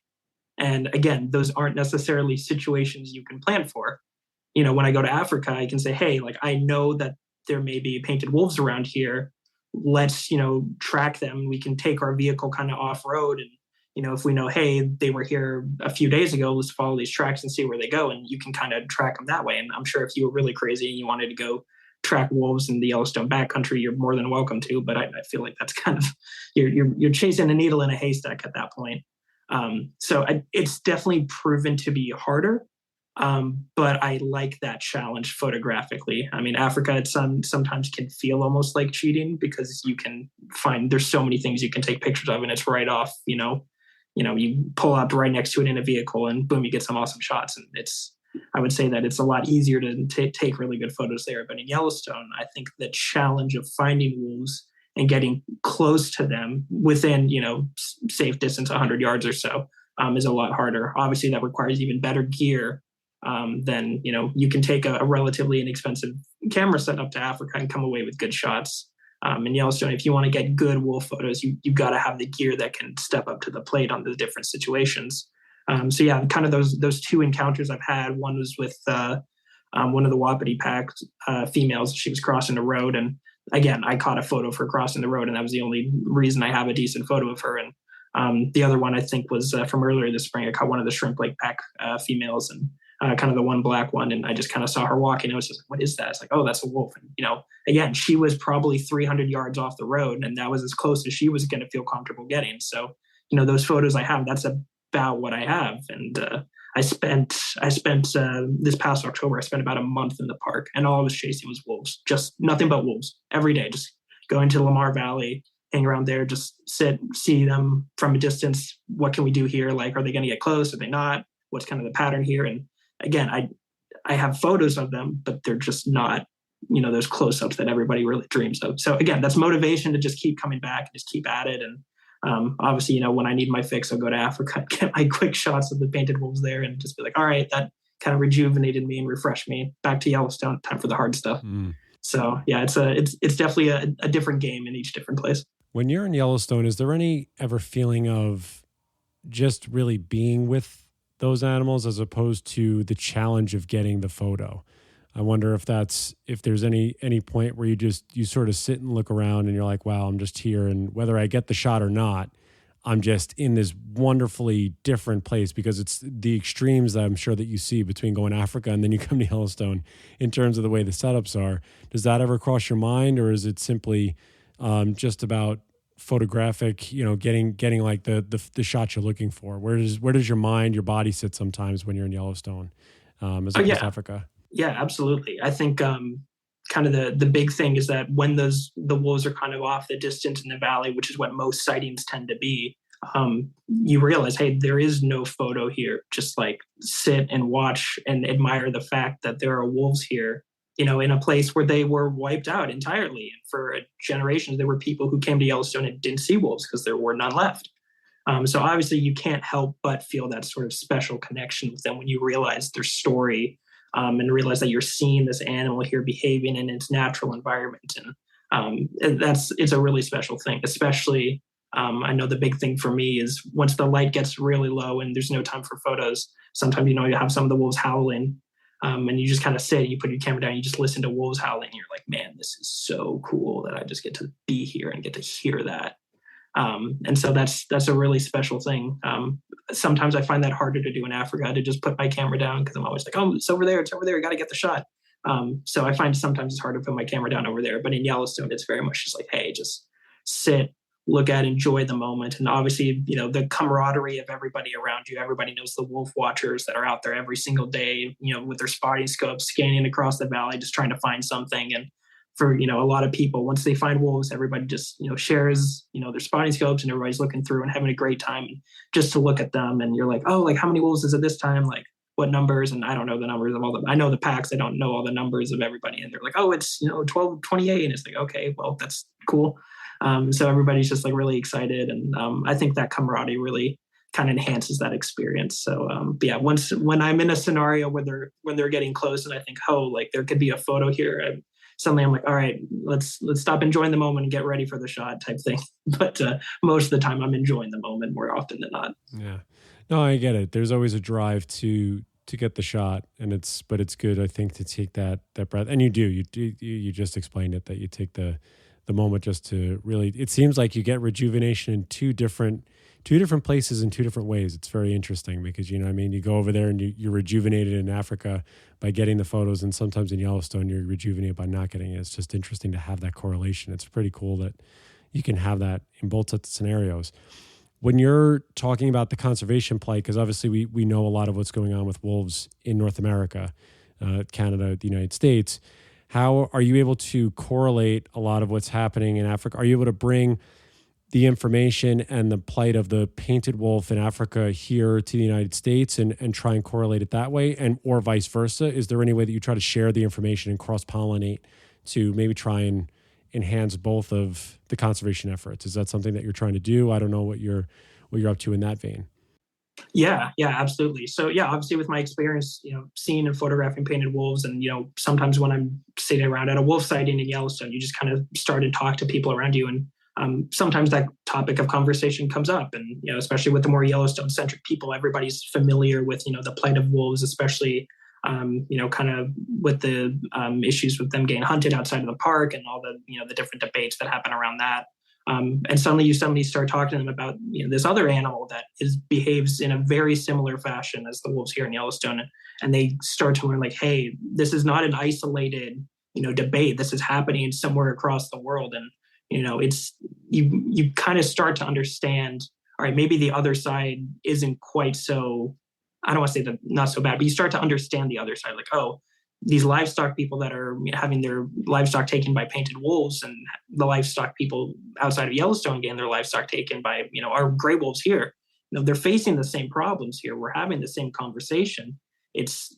And again, those aren't necessarily situations you can plan for. When I go to Africa, I can say, hey, I know that there may be painted wolves around here. Let's, track them. We can take our vehicle kind of off road. And, if we know, hey, they were here a few days ago, let's follow these tracks and see where they go. And you can kind of track them that way. And I'm sure if you were really crazy and you wanted to go track wolves in the Yellowstone backcountry, you're more than welcome to. But I feel like that's kind of, you're chasing a needle in a haystack at that point. It's definitely proven to be harder. But I like that challenge photographically. Africa, it sometimes can feel almost like cheating, because you can find there's so many things you can take pictures of, and it's right off, you pull up right next to it in a vehicle and boom, you get some awesome shots. And I would say that it's a lot easier to take really good photos there. But in Yellowstone, I think the challenge of finding wolves and getting close to them within, safe distance, 100 yards or so, is a lot harder. Obviously, that requires even better gear than, you can take a relatively inexpensive camera set up to Africa and come away with good shots. In Yellowstone, if you want to get good wolf photos, you've got to have the gear that can step up to the plate on the different situations. Kind of those two encounters I've had. One was with one of the Wapiti pack females. She was crossing the road, and again, I caught a photo of her crossing the road, and that was the only reason I have a decent photo of her. And the other one, I think, was from earlier this spring. I caught one of the shrimp lake pack females, and kind of the one black one, and I just kind of saw her walking. I was just like, what is that? It's like, oh, that's a wolf. And, again, she was probably 300 yards off the road, and that was as close as she was going to feel comfortable getting. So, those photos I have, that's about what I have. And I spent this past October, I spent about a month in the park, and all I was chasing was wolves, just nothing but wolves every day, just going to Lamar Valley, hang around there, just sit, see them from a distance. What can we do here? Like, are they going to get close? Are they not? What's kind of the pattern here? And again, I have photos of them, but they're just not, those close-ups that everybody really dreams of. So again, that's motivation to just keep coming back and just keep at it. And obviously, when I need my fix, I'll go to Africa and get my quick shots of the painted wolves there and just be like, all right, that kind of rejuvenated me and refreshed me. Back to Yellowstone, time for the hard stuff. So yeah, it's definitely a different game in each different place. When you're in Yellowstone, is there any ever feeling of just really being with those animals as opposed to the challenge of getting the photo? I wonder if there's any point where you sort of sit and look around and you're like, wow, I'm just here, and whether I get the shot or not, I'm just in this wonderfully different place, because it's the extremes that I'm sure that you see between going to Africa and then you come to Yellowstone in terms of the way the setups are. Does that ever cross your mind, or is it simply just about photographic, getting like the shot you're looking for? Where does your mind, your body sit sometimes when you're in Yellowstone, as Oh opposed to yeah, Africa? yeah, absolutely. I think kind of the big thing is that when the wolves are kind of off the distance in the valley, which is what most sightings tend to be, you realize, hey, there is no photo here. Just like sit and watch and admire the fact that there are wolves here. In a place where they were wiped out entirely, and for generations there were people who came to Yellowstone and didn't see wolves because there were none left. So obviously you can't help but feel that sort of special connection with them when you realize their story, and realize that you're seeing this animal here behaving in its natural environment. And it's a really special thing, especially I know the big thing for me is once the light gets really low and there's no time for photos, sometimes, you have some of the wolves howling, and you just kind of sit, you put your camera down, you just listen to wolves howling, and you're like, man, this is so cool that I just get to be here and get to hear that. And so that's a really special thing. Sometimes I find that harder to do in Africa, to just put my camera down, because I'm always like, oh, it's over there, I got to get the shot. So I find sometimes it's hard to put my camera down over there. But in Yellowstone, it's very much just like, hey, just sit, look at, enjoy the moment. And obviously, the camaraderie of everybody around you. Everybody knows the wolf watchers that are out there every single day, with their spotting scopes, scanning across the valley, just trying to find something. And for a lot of people, once they find wolves, everybody just shares their spotting scopes, and everybody's looking through and having a great time, and just to look at them. And you're like, oh, like how many wolves is it this time, like what numbers? And I don't know the numbers of all them. I know the packs, I don't know all the numbers of everybody. And they're like, oh, it's 1228. And it's like, okay, well, that's cool. So everybody's just like really excited, and I think that camaraderie really kind of enhances that experience. So but yeah, when I'm in a scenario where they're getting close, and I think, oh, like there could be a photo here, suddenly I'm like, all right, let's stop enjoying the moment and get ready for the shot type thing. But most of the time I'm enjoying the moment more often than not. Yeah, no, I get it. There's always a drive to get the shot, and it's good, I think, to take that breath. And you just explained it, that you take the moment just to really, it seems like you get rejuvenation in two different places in two different ways. It's very interesting, because you go over there and you're rejuvenated in Africa by getting the photos, and sometimes in Yellowstone you're rejuvenated by not getting it. It's just interesting to have that correlation. It's pretty cool that you can have that in both sets of scenarios. When you're talking about the conservation plight, because obviously we know a lot of what's going on with wolves in North America, Canada, the United States. How are you able to correlate a lot of what's happening in Africa? Are you able to bring the information and the plight of the painted wolf in Africa here to the United States and try and correlate it that way, or vice versa? Is there any way that you try to share the information and cross-pollinate to maybe try and enhance both of the conservation efforts? Is that something that you're trying to do? I don't know what you're up to in that vein. Yeah, absolutely. So yeah, obviously with my experience, seeing and photographing painted wolves, and sometimes when I'm sitting around at a wolf sighting in Yellowstone, you just kind of start and talk to people around you, and sometimes that topic of conversation comes up. And especially with the more Yellowstone centric people, everybody's familiar with the plight of wolves, especially kind of with the issues with them getting hunted outside of the park, and all the the different debates that happen around that. And suddenly you start talking to them about this other animal that behaves in a very similar fashion as the wolves here in Yellowstone, and they start to learn, like, hey, this is not an isolated debate. This is happening somewhere across the world. And it's you kind of start to understand, all right, maybe the other side isn't quite so, I don't want to say that not so bad, but you start to understand the other side, like, oh, these livestock people that are having their livestock taken by painted wolves, and the livestock people outside of Yellowstone getting their livestock taken by our gray wolves here. They're facing the same problems here. We're having the same conversation. It's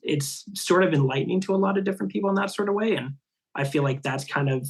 sort of enlightening to a lot of different people in that sort of way, and I feel like that's kind of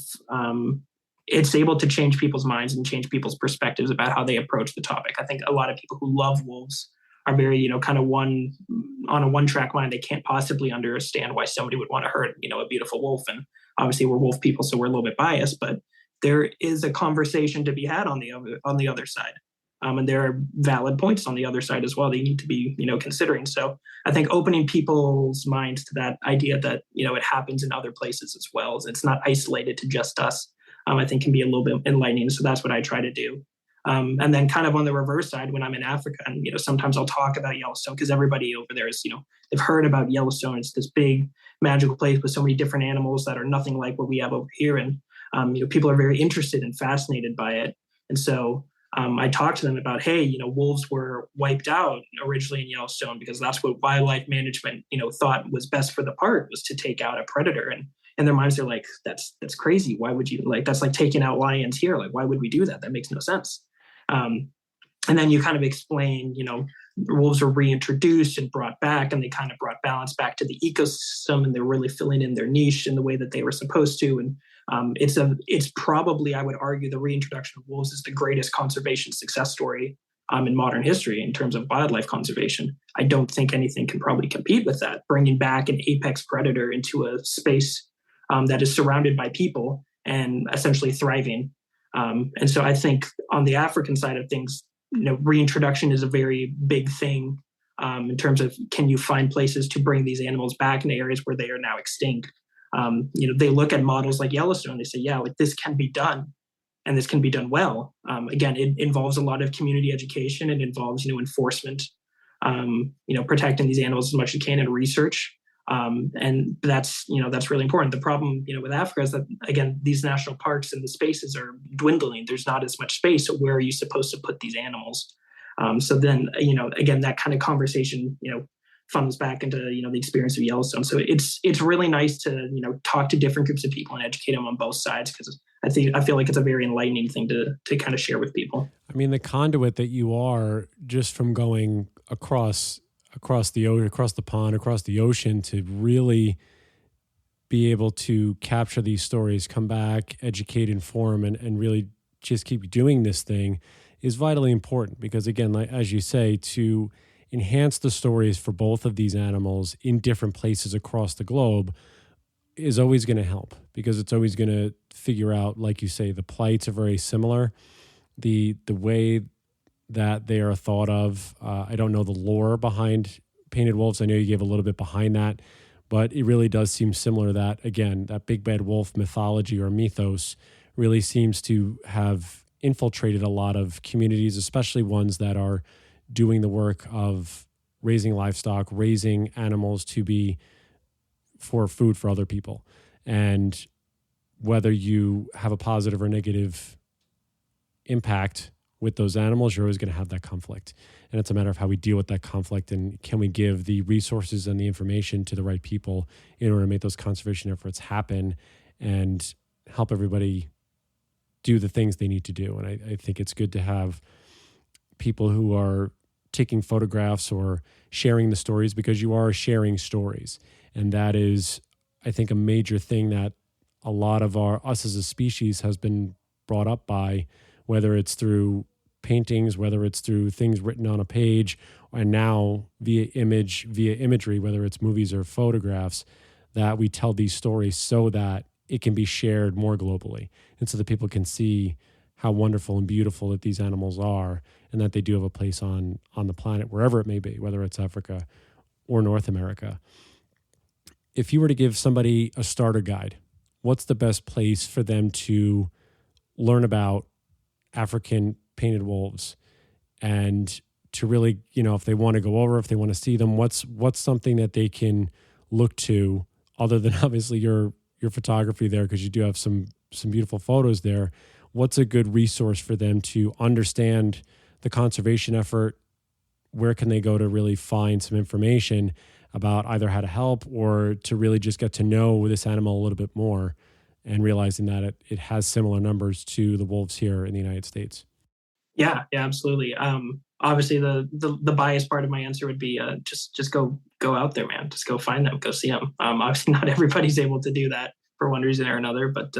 it's able to change people's minds and change people's perspectives about how they approach the topic. I think a lot of people who love wolves are very, kind of on a one-track mind. They can't possibly understand why somebody would want to hurt, a beautiful wolf. And obviously we're wolf people, so we're a little bit biased, but there is a conversation to be had on the other side. And there are valid points on the other side as well that you need to be, considering. So I think opening people's minds to that idea that, it happens in other places as well. It's not isolated to just us. I think can be a little bit enlightening. So that's what I try to do. And then kind of on the reverse side, when I'm in Africa, and sometimes I'll talk about Yellowstone because everybody over there is, they've heard about Yellowstone. It's this big magical place with so many different animals that are nothing like what we have over here, and people are very interested and fascinated by it. And so I talked to them about, hey, wolves were wiped out originally in Yellowstone because that's what wildlife management, thought was best for the park, was to take out a predator. And in their minds, they're like, that's crazy. Why would you, that's like taking out lions here. Like, why would we do that? That makes no sense. And then you kind of explain, wolves were reintroduced and brought back, and they kind of brought balance back to the ecosystem, and they're really filling in their niche in the way that they were supposed to. And it's probably, I would argue, the reintroduction of wolves is the greatest conservation success story in modern history in terms of wildlife conservation. I don't think anything can probably compete with that, bringing back an apex predator into a space that is surrounded by people and essentially thriving. And so I think on the African side of things, reintroduction is a very big thing in terms of, can you find places to bring these animals back in the areas where they are now extinct? They look at models like Yellowstone. They say, yeah, this can be done, and this can be done well. Again, it involves a lot of community education. It involves, enforcement, protecting these animals as much as you can, and research. And that's really important. The problem, with Africa is that, again, these national parks and the spaces are dwindling. There's not as much space. So where are you supposed to put these animals? So then, again, that kind of conversation, funnels back into, the experience of Yellowstone. So it's really nice to, talk to different groups of people and educate them on both sides, because I feel like it's a very enlightening thing to kind of share with people. I mean, the conduit that you are, just from going across the pond, across the ocean, to really be able to capture these stories, come back, educate, inform, and really just keep doing this thing is vitally important. Because again, like, as you say, to enhance the stories for both of these animals in different places across the globe is always going to help, because it's always going to figure out, like you say, the plights are very similar. The way that they are thought of. I don't know the lore behind painted wolves. I know you gave a little bit behind that, but it really does seem similar that, again, that big bad wolf mythology or mythos really seems to have infiltrated a lot of communities, especially ones that are doing the work of raising livestock, raising animals to be for food for other people. And whether you have a positive or negative impact with those animals, you're always going to have that conflict. And it's a matter of how we deal with that conflict, and can we give the resources and the information to the right people in order to make those conservation efforts happen and help everybody do the things they need to do. And I think it's good to have people who are taking photographs or sharing the stories, because you are sharing stories. And that is, I think, a major thing that a lot of us as a species has been brought up by, whether it's through paintings, whether it's through things written on a page, and now via imagery, whether it's movies or photographs, that we tell these stories so that it can be shared more globally. And so that people can see how wonderful and beautiful that these animals are, and that they do have a place on the planet, wherever it may be, whether it's Africa or North America. If you were to give somebody a starter guide, what's the best place for them to learn about African painted wolves, and to really, if they want to go over, if they want to see them, what's something that they can look to, other than obviously your photography there, because you do have some beautiful photos there. What's a good resource for them to understand the conservation effort? Where can they go to really find some information about either how to help, or to really just get to know this animal a little bit more, and realizing that it has similar numbers to the wolves here in the United States? Yeah, absolutely. Obviously, the biased part of my answer would be just go out there, man. Just go find them, go see them. Obviously, not everybody's able to do that for one reason or another, but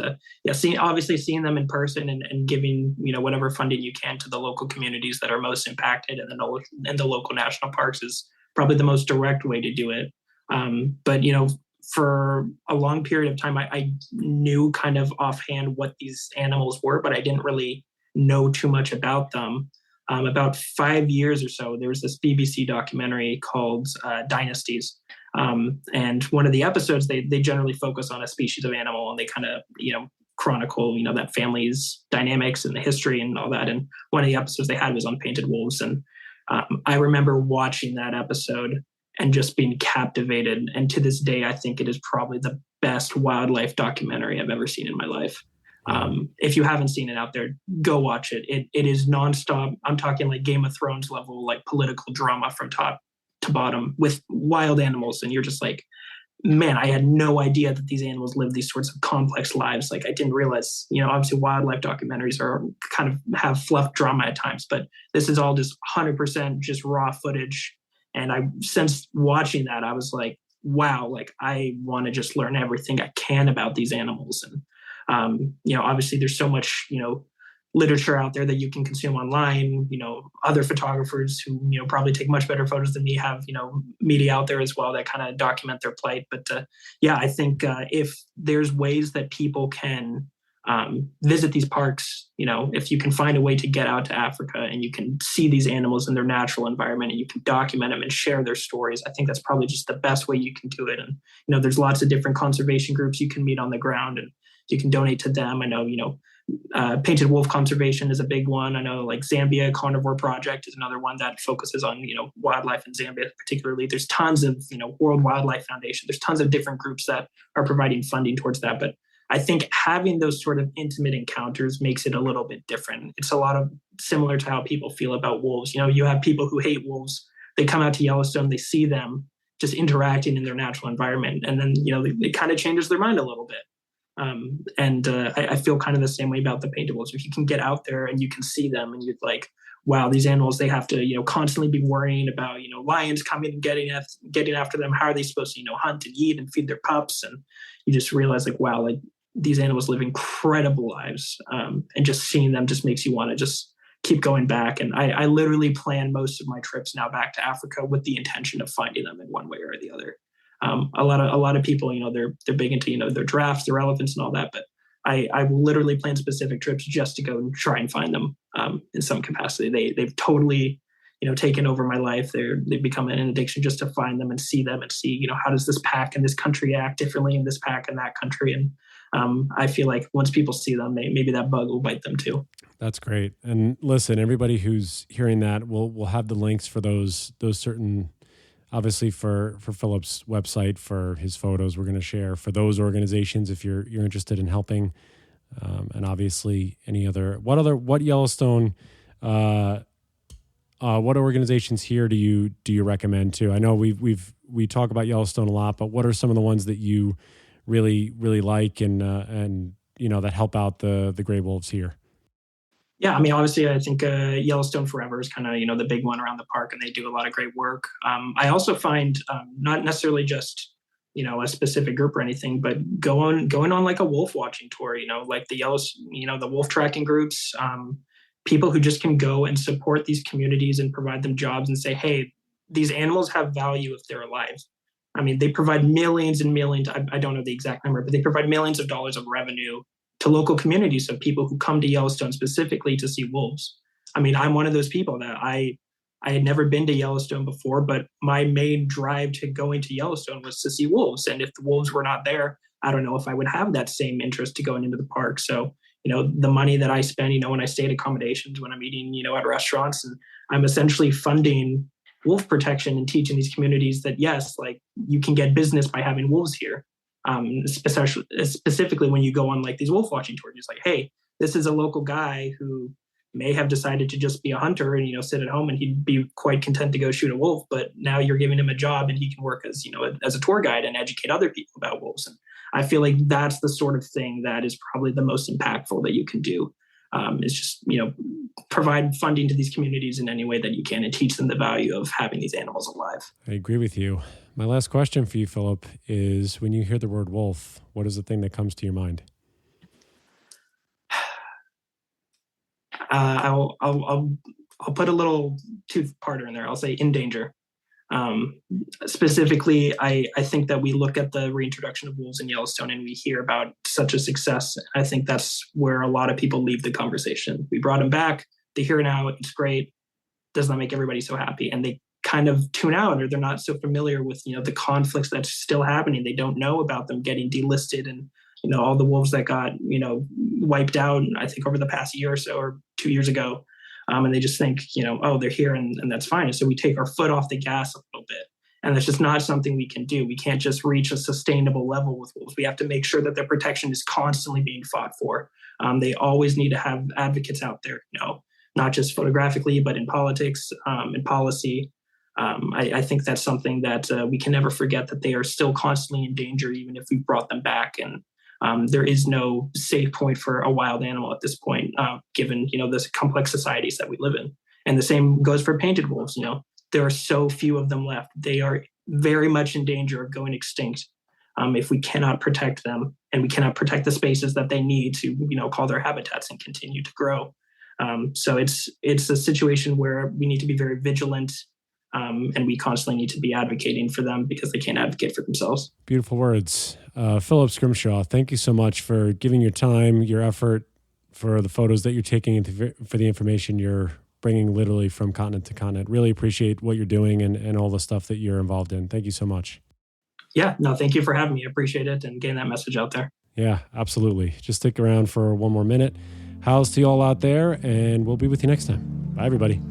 seeing them in person, and giving whatever funding you can to the local communities that are most impacted, and the local national parks is probably the most direct way to do it. But for a long period of time, I knew kind of offhand what these animals were, but I didn't really know too much about them. About 5 years or so, there was this BBC documentary called Dynasties. And one of the episodes, they generally focus on a species of animal, and they kind of, chronicle, that family's dynamics and the history and all that. And one of the episodes they had was on painted wolves. And I remember watching that episode and just being captivated. And to this day, I think it is probably the best wildlife documentary I've ever seen in my life. If you haven't seen it out there, go watch it. It is nonstop. I'm talking like Game of Thrones level, like political drama from top to bottom with wild animals. And you're just like, man, I had no idea that these animals live these sorts of complex lives. Like I didn't realize, obviously wildlife documentaries are kind of have fluff drama at times, but this is all just 100% just raw footage. And since watching that, I was like, wow, like I want to just learn everything I can about these animals. And, obviously there's so much, literature out there that you can consume online. Other photographers who, probably take much better photos than me have, media out there as well that kind of document their plight. But I think if there's ways that people can visit these parks, if you can find a way to get out to Africa and you can see these animals in their natural environment and you can document them and share their stories, I think that's probably just the best way you can do it. And, there's lots of different conservation groups you can meet on the ground and you can donate to them. I know, painted wolf conservation is a big one. I know like Zambia Carnivore Project is another one that focuses on, wildlife in Zambia particularly. There's tons of, World Wildlife Foundation. There's tons of different groups that are providing funding towards that. But I think having those sort of intimate encounters makes it a little bit different. It's a lot of similar to how people feel about wolves. You have people who hate wolves. They come out to Yellowstone, they see them just interacting in their natural environment. And then, it kind of changes their mind a little bit. I feel kind of the same way about the painted wolves. If you can get out there and you can see them and you're like, wow, these animals, they have to, constantly be worrying about, lions coming and getting after them. How are they supposed to, hunt and eat and feed their pups? And you just realize like, wow, like these animals live incredible lives. And just seeing them just makes you want to just keep going back. And I literally plan most of my trips now back to Africa with the intention of finding them in one way or the other. A lot of people, they're big into, their giraffes, their elephants and all that. But I will literally plan specific trips just to go and try and find them in some capacity. They've totally, taken over my life. They've become an addiction just to find them and see, how does this pack in this country act differently in this pack in that country? And I feel like once people see them, maybe that bug will bite them too. That's great. And listen, everybody who's hearing that, we'll have the links for those certain. Obviously, for Phillip's website, for his photos, we're going to share for those organizations if you're interested in helping, and obviously any other. What Yellowstone, what organizations here do you recommend too? I know we talk about Yellowstone a lot, but what are some of the ones that you really like and that help out the gray wolves here? Yeah, I mean, obviously, I think Yellowstone Forever is kind of, the big one around the park, and they do a lot of great work. I also find not necessarily just, a specific group or anything, but going on like a wolf watching tour, like the the wolf tracking groups, people who just can go and support these communities and provide them jobs and say, hey, these animals have value if they're alive. I mean, they provide millions and millions. I don't know the exact number, but they provide millions of dollars of revenue to local communities of people who come to Yellowstone specifically to see wolves. I mean, I'm one of those people that I had never been to Yellowstone before, but my main drive to going to Yellowstone was to see wolves. And if the wolves were not there, I don't know if I would have that same interest to going into the park. So, the money that I spend, when I stay at accommodations, when I'm eating, at restaurants, and I'm essentially funding wolf protection and teaching these communities that, yes, like you can get business by having wolves here. Specifically when you go on like these wolf watching tours, it's like, hey, this is a local guy who may have decided to just be a hunter and, sit at home and he'd be quite content to go shoot a wolf. But now you're giving him a job and he can work as, as a tour guide and educate other people about wolves. And I feel like that's the sort of thing that is probably the most impactful that you can do. Is just, provide funding to these communities in any way that you can and teach them the value of having these animals alive. I agree with you. My last question for you, Phillip, is when you hear the word wolf, what is the thing that comes to your mind? I'll put a little two-parter in there. I'll say in danger. Specifically, I think that we look at the reintroduction of wolves in Yellowstone and we hear about such a success. I think that's where a lot of people leave the conversation. We brought them back. They're here now. It's great. Does not make everybody so happy. And they kind of tune out, or they're not so familiar with, the conflicts that's still happening. They don't know about them getting delisted and all the wolves that got, wiped out, I think over the past year or so, or 2 years ago. And they just think, oh, they're here and that's fine. And so we take our foot off the gas a little bit. And that's just not something we can do. We can't just reach a sustainable level with wolves. We have to make sure that their protection is constantly being fought for. They always need to have advocates out there, not just photographically, but in politics, in policy. I think that's something that we can never forget, that they are still constantly in danger, even if we brought them back. And there is no safe point for a wild animal at this point, given, this complex societies that we live in. And the same goes for painted wolves. There are so few of them left. They are very much in danger of going extinct if we cannot protect them, and we cannot protect the spaces that they need to, call their habitats and continue to grow. So it's a situation where we need to be very vigilant, and we constantly need to be advocating for them because they can't advocate for themselves. Beautiful words. Phillip Scrimshaw, thank you so much for giving your time, your effort, for the photos that you're taking, and for the information you're bringing literally from continent to continent. Really appreciate what you're doing and all the stuff that you're involved in. Thank you so much. Yeah, no, thank you for having me. I appreciate it and getting that message out there. Yeah, absolutely. Just stick around for one more minute. How's to you all out there, and we'll be with you next time. Bye, everybody.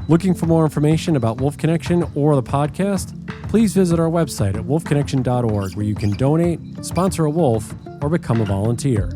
Looking for more information about Wolf Connection or the podcast? Please visit our website at wolfconnection.org, where you can donate, sponsor a wolf, or become a volunteer.